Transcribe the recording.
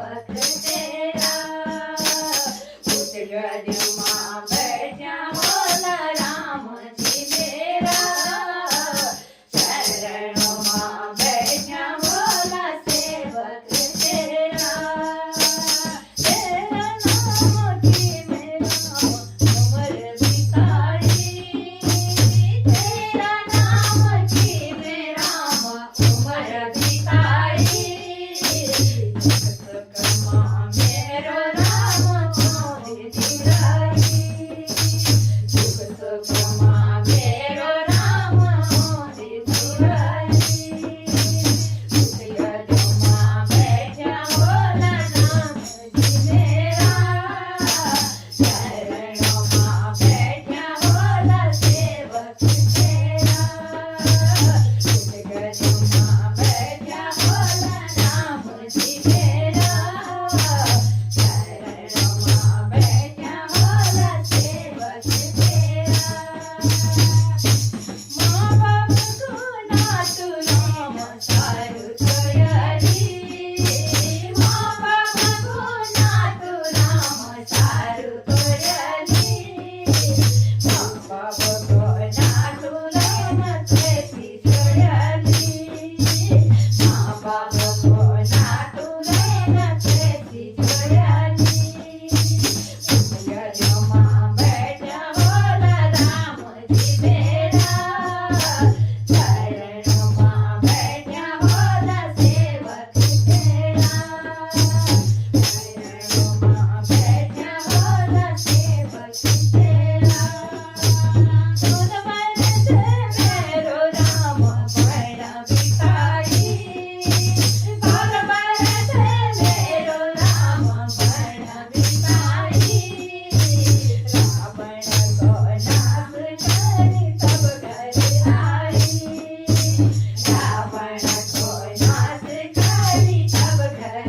सेवक तेरा। उस गज मां बैठा बोला राम जी मेरा, चरणों मां बैठा बोला सेवक तेरा। तेरा नाम की मेरा उम्र बिताई, तेरा नाम की मेरा उम्र बिताई। सुख मां मेरो राम छोड़ दिलाई, सुख मां मेरो राम छोड़ दिलाई। उस गज मां बैठा बोला राम जी मेरा, चरणों मां बैठा बोला सेवक तेरा। उस गज मां बैठा बोला राम जी मेरा, चरणों मां बैठा बोला सेवक तेरा। माँ बाप को नातू राम सारू तोयरी, माँ बाप को नातू राम सारू तोयरी। माँ बाप को नातू राम तेरी तोयरी, माँ बाप को नातू राम तेरी तोयरी। उस गज मां बैठा बोला राम जी मेरा, चरणों मां बैठा बोला सेवक तेरा। चरणों मां बैठा बोला सेवक तेरा। सुन मन से मेरो राम बड़ा बिताई, सुन मन से मेरो राम बड़ा बिताई। रावण को नाश करी तब घर आई, रावण को नाश करी तब घर